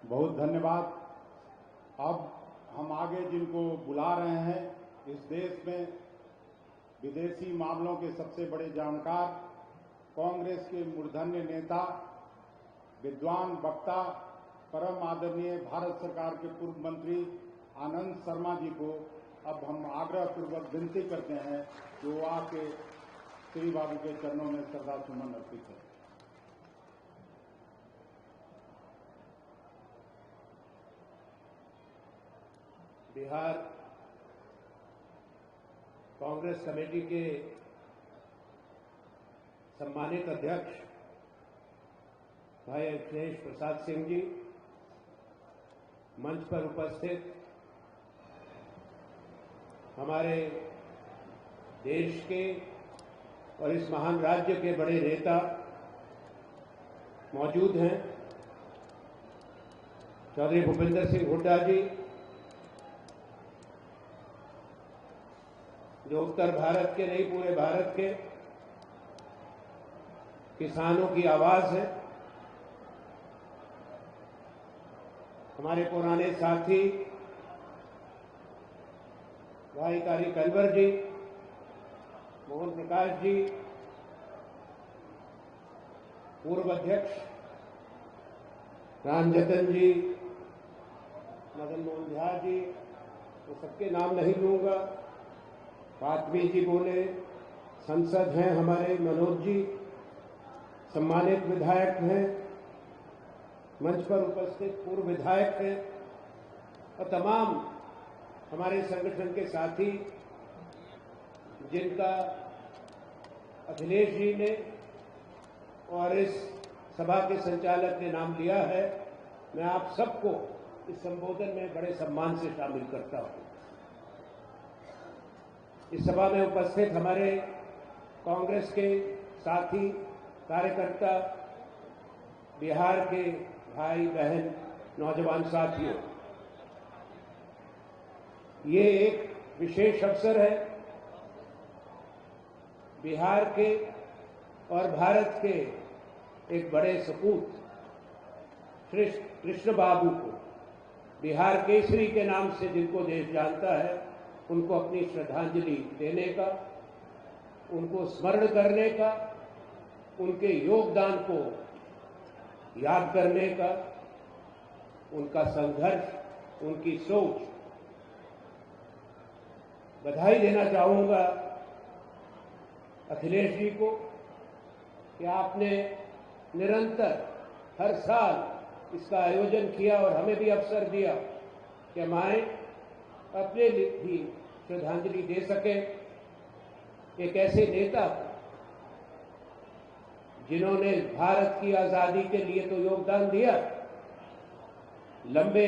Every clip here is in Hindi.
बहुत धन्यवाद। अब हम आगे जिनको बुला रहे हैं, इस देश में विदेशी मामलों के सबसे बड़े जानकार, कांग्रेस के मूर्धन्य नेता, विद्वान वक्ता, परम आदरणीय भारत सरकार के पूर्व मंत्री आनंद शर्मा जी को अब हम आग्रह पूर्वक विनती करते हैं कि वो आके श्री बाबू के चरणों में श्रद्धा सुमन अर्पित करें। बिहार कांग्रेस कमेटी के सम्मानित अध्यक्ष भाई अखिलेश प्रसाद सिंह जी, मंच पर उपस्थित हमारे देश के और इस महान राज्य के बड़े नेता मौजूद हैं, चौधरी भूपेंद्र सिंह हुड्डा जी, जो उत्तर भारत के नहीं पूरे भारत के किसानों की आवाज है, हमारे पुराने साथी भाई कारी कलवर जी, मोहन प्रकाश जी, पूर्व अध्यक्ष रामजतन जी, मदन मोहन झा जी, तो सबके नाम नहीं लूंगा। फातमी जी बोले, संसद हैं हमारे मनोज जी, सम्मानित विधायक हैं, मंच पर उपस्थित पूर्व विधायक हैं और तमाम हमारे संगठन के साथी जिनका अखिलेश जी ने और इस सभा के संचालक ने नाम लिया है, मैं आप सबको इस संबोधन में बड़े सम्मान से शामिल करता हूं। इस सभा में उपस्थित हमारे कांग्रेस के साथी कार्यकर्ता, बिहार के भाई बहन, नौजवान साथियों, ये एक विशेष अवसर है बिहार के और भारत के एक बड़े सपूत कृष्ण बाबू को, बिहार केसरी के नाम से जिनको देश जानता है, उनको अपनी श्रद्धांजलि देने का, उनको स्मरण करने का, उनके योगदान को याद करने का, उनका संघर्ष, उनकी सोच, बधाई देना चाहूंगा अखिलेश जी को कि आपने निरंतर हर साल इसका आयोजन किया और हमें भी अवसर दिया कि हम आए, अपने लिए भी श्रद्धांजलि दे सके। एक ऐसे नेता जिन्होंने भारत की आजादी के लिए तो योगदान दिया, लंबे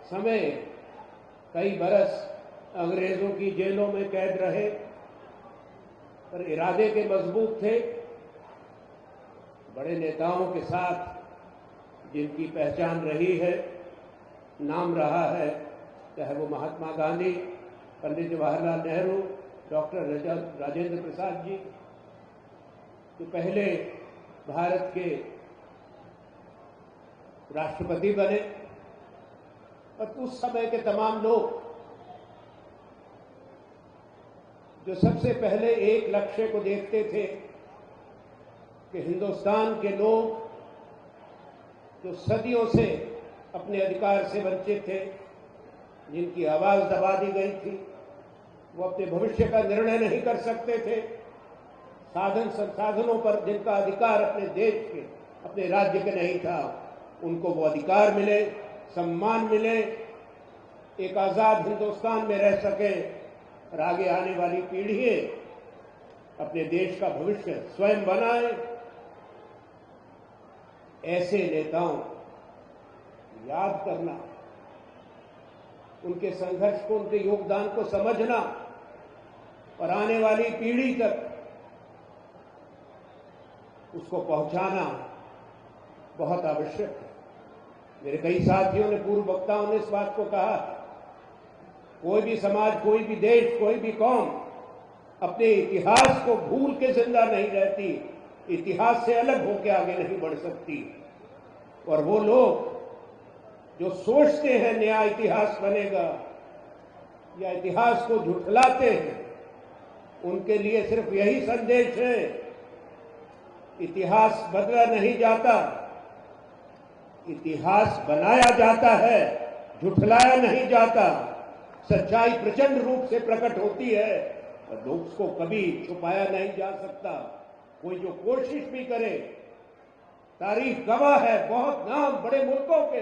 समय कई बरस अंग्रेजों की जेलों में कैद रहे, पर इरादे के मजबूत थे। बड़े नेताओं के साथ जिनकी पहचान रही है, नाम रहा है, चाहे वो महात्मा गांधी, पंडित जवाहरलाल नेहरू, डॉक्टर राजेंद्र प्रसाद जी, जो पहले भारत के राष्ट्रपति बने, और उस समय के तमाम लोग जो सबसे पहले एक लक्ष्य को देखते थे कि हिंदुस्तान के लोग जो सदियों से अपने अधिकार से वंचित थे, जिनकी आवाज दबा दी गई थी, वो अपने भविष्य का निर्णय नहीं कर सकते थे, साधन संसाधनों पर जिनका अधिकार अपने देश के, अपने राज्य के नहीं था, उनको वो अधिकार मिले, सम्मान मिले, एक आजाद हिंदुस्तान में रह सके और आगे आने वाली पीढ़ियां अपने देश का भविष्य स्वयं बनाए। ऐसे नेताओं याद करना, उनके संघर्ष को, उनके योगदान को समझना और आने वाली पीढ़ी तक उसको पहुंचाना बहुत आवश्यक है। मेरे कई साथियों ने, पूर्व वक्ताओं ने इस बात को कहा, कोई भी समाज, कोई भी देश, कोई भी कौम अपने इतिहास को भूल के जिंदा नहीं रहती, इतिहास से अलग होकर आगे नहीं बढ़ सकती। और वो लोग जो सोचते हैं नया इतिहास बनेगा या इतिहास को झुठलाते हैं, उनके लिए सिर्फ यही संदेश है, इतिहास बदला नहीं जाता, इतिहास बनाया जाता है, झुठलाया नहीं जाता। सच्चाई प्रचंड रूप से प्रकट होती है और लोग उसको कभी छुपाया नहीं जा सकता। कोई जो कोशिश भी करे, तारीख गवाह है बहुत नाम बड़े मुल्कों के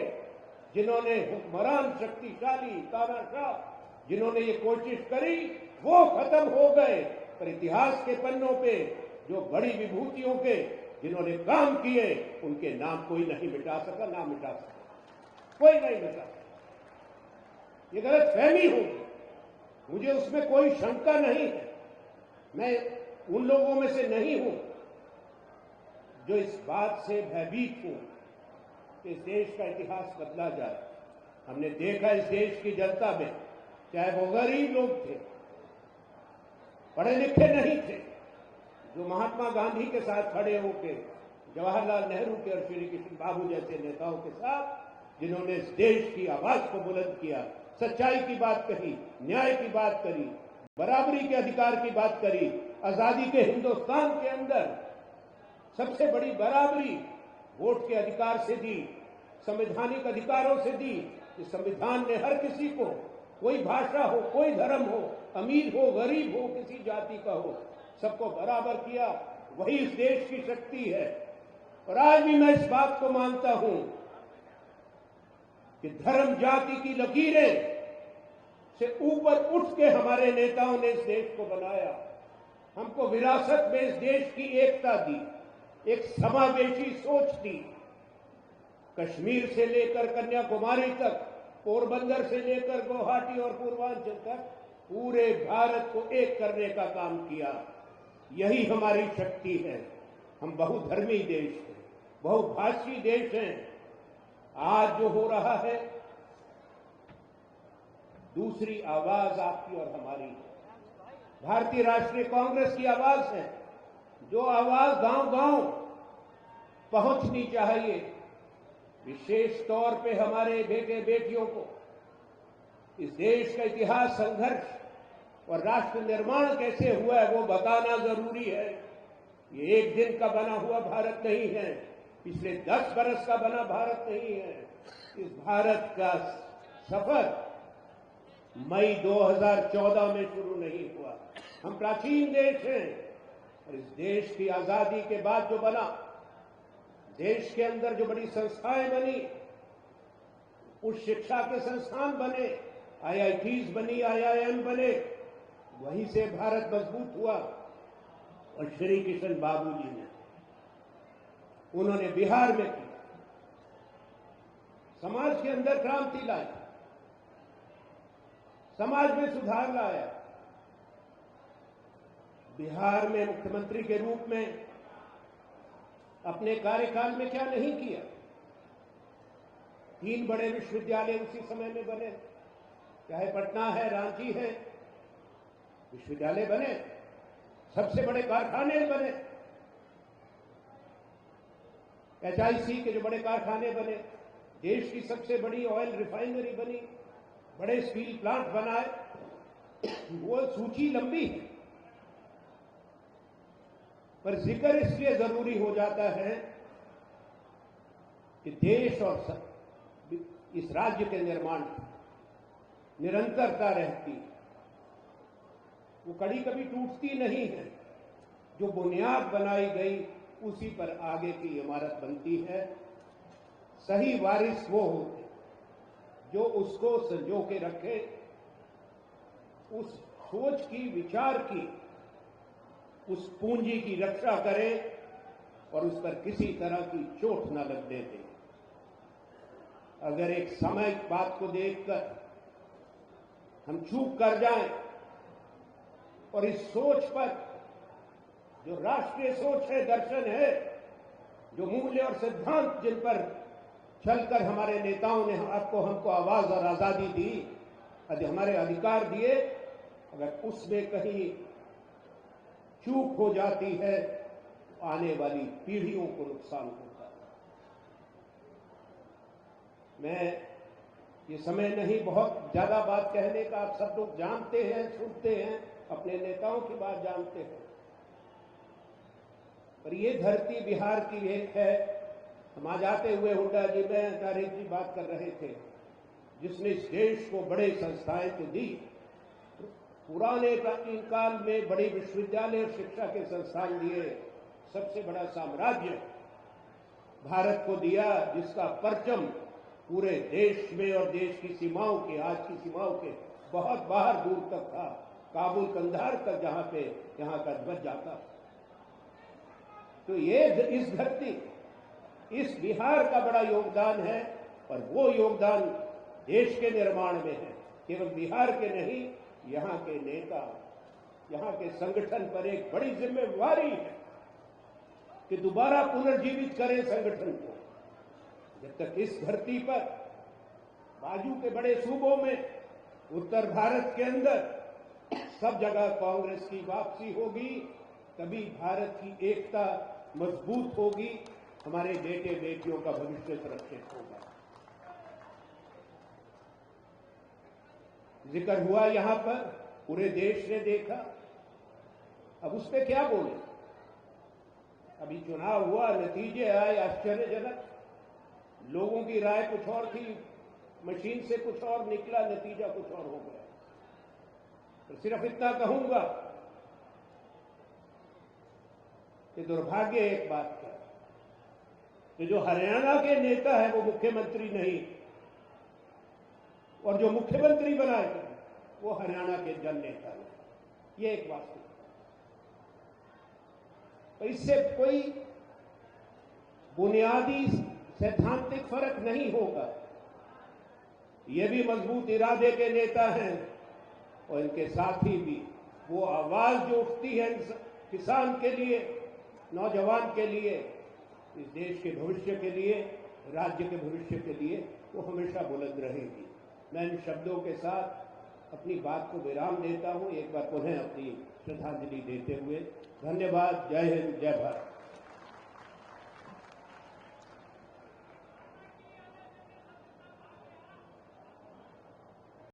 जिन्होंने हुक्मरान शक्तिशाली तानाशाह जिन्होंने ये कोशिश करी, वो खत्म हो गए, पर इतिहास के पन्नों पे जो बड़ी विभूतियों के जिन्होंने काम किए, उनके नाम कोई नहीं मिटा सका, ना मिटा सका, कोई नहीं मिटा सका। ये गलत फहमी होगी, मुझे उसमें कोई शंका नहीं है। मैं उन लोगों में से नहीं हूं जो इस बात से भयभीत हूं कि इस देश का इतिहास बदला जाए। हमने देखा इस देश की जनता में, चाहे वो गरीब लोग थे, पढ़े लिखे नहीं थे, जो महात्मा गांधी के साथ खड़े होकर, जवाहरलाल नेहरू के और श्री कृष्ण बाबू जैसे नेताओं के साथ, जिन्होंने इस देश की आवाज को बुलंद किया, सच्चाई की बात कही, न्याय की बात करी, बराबरी के अधिकार की बात करी। आजादी के हिंदुस्तान के अंदर सबसे बड़ी बराबरी वोट के अधिकार से दी, संवैधानिक अधिकारों से दी। इस संविधान ने हर किसी को, कोई भाषा हो, कोई धर्म हो, अमीर हो, गरीब हो, किसी जाति का हो, सबको बराबर किया। वही इस देश की शक्ति है। और आज भी मैं इस बात को मानता हूं कि धर्म जाति की लकीरें से ऊपर उठ के हमारे नेताओं ने इस देश को बनाया, हमको विरासत में इस देश की एकता दी, एक समावेशी सोच दी। कश्मीर से लेकर कन्याकुमारी तक, पोरबंदर से लेकर गुवाहाटी और पूर्वांचल तक पूरे भारत को एक करने का काम किया। यही हमारी शक्ति है। हम बहुधर्मी देश हैं, बहुभाषी देश हैं। आज जो हो रहा है, दूसरी आवाज आपकी और हमारी है। भारतीय राष्ट्रीय कांग्रेस की आवाज है, जो आवाज गांव-गांव पहुंचनी चाहिए। विशेष तौर पे हमारे बेटे बेटियों को इस देश का इतिहास, संघर्ष और राष्ट्र निर्माण कैसे हुआ है वो बताना जरूरी है। ये एक दिन का बना हुआ भारत नहीं है, पिछले 10 बरस का बना भारत नहीं है। इस भारत का सफर मई 2014 में शुरू नहीं हुआ। हम प्राचीन देश हैं और इस देश की आजादी के बाद जो बना, देश के अंदर जो बड़ी संस्थाएं बनी, उच्च शिक्षा के संस्थान बने, IITs बनी, IIM बने, वहीं से भारत मजबूत हुआ। और श्री कृष्ण बाबू जी ने, उन्होंने बिहार में किया, समाज के अंदर क्रांति लाई, समाज में सुधार लाया। बिहार में मुख्यमंत्री के रूप में अपने कार्यकाल में क्या नहीं किया। 3 बड़े विश्वविद्यालय उसी समय में बने, चाहे पटना है, रांची है, विश्वविद्यालय बने, सबसे बड़े कारखाने बने, HIC के जो बड़े कारखाने बने, देश की सबसे बड़ी ऑयल रिफाइनरी बनी, बड़े स्टील प्लांट बनाए। वो सूची लंबी है, पर जिक्र इसलिए जरूरी हो जाता है कि देश और इस राज्य के निर्माण निरंतरता रहती, वो कड़ी कभी टूटती नहीं है। जो बुनियाद बनाई गई उसी पर आगे की इमारत बनती है। सही वारिस वो होते जो उसको संजो के रखे, उस सोच की, विचार की, उस पूंजी की रक्षा करे और उस पर किसी तरह की चोट न लगने दे। अगर एक सामयिक बात को देखकर हम चूक कर जाएं और इस सोच पर, जो राष्ट्रीय सोच है, दर्शन है, जो मूल्य और सिद्धांत जिन पर चलकर हमारे नेताओं ने हमको आवाज और आजादी दी, हमारे अधिकार दिए, अगर उसमें कहीं चूक हो जाती है तो आने वाली पीढ़ियों को नुकसान होता है। मैं ये समय नहीं बहुत ज्यादा बात कहने का, आप सब लोग जानते हैं, सुनते हैं, अपने नेताओं की बात जानते हैं। पर ये धरती बिहार की एक है। हम आज आते हुए हुड्डा जी में तारीख जी बात कर रहे थे, जिसने इस देश को बड़े संस्थाएं तो दी, पुराने प्राचीन काल में बड़े विश्वविद्यालय और शिक्षा के संस्थान दिए, सबसे बड़ा साम्राज्य भारत को दिया, जिसका परचम पूरे देश में और देश की सीमाओं के, आज की सीमाओं के बहुत बाहर दूर तक था, काबुल कंधार तक, जहां पे यहां का ध्वज जाता। तो ये इस धरती, इस बिहार का बड़ा योगदान है, और वो योगदान देश के निर्माण में है। केवल बिहार के नहीं, यहाँ के नेता, यहाँ के संगठन पर एक बड़ी जिम्मेवारी है कि दोबारा पुनर्जीवित करें संगठन को। जब तक इस धरती पर, बाजू के बड़े सूबों में, उत्तर भारत के अंदर सब जगह कांग्रेस की वापसी होगी, तभी भारत की एकता मजबूत होगी, हमारे बेटे बेटियों का भविष्य सुरक्षित होगा। जिक्र हुआ यहां पर, पूरे देश ने देखा, अब उस पर क्या बोले। अभी चुनाव हुआ, नतीजे आए आश्चर्यजनक, लोगों की राय कुछ और थी, मशीन से कुछ और निकला, नतीजा कुछ और हो गया। तो सिर्फ इतना कहूंगा कि दुर्भाग्य एक बात का कि जो हरियाणा के नेता है वो मुख्यमंत्री नहीं, और जो मुख्यमंत्री बनाए गए वो हरियाणा के जन नेता नहीं। ये एक वास्तविकता। तो इससे कोई बुनियादी सैद्धांतिक फर्क नहीं होगा। ये भी मजबूत इरादे के नेता हैं, और इनके साथी भी। वो आवाज जो उठती है किसान के लिए, नौजवान के लिए, इस देश के भविष्य के लिए, राज्य के भविष्य के लिए, वो हमेशा बुलंद रहेगी। मैं इन शब्दों के साथ अपनी बात को विराम देता हूं, एक बार पुनः अपनी श्रद्धांजलि देते हुए। धन्यवाद। जय हिंद, जय भारत।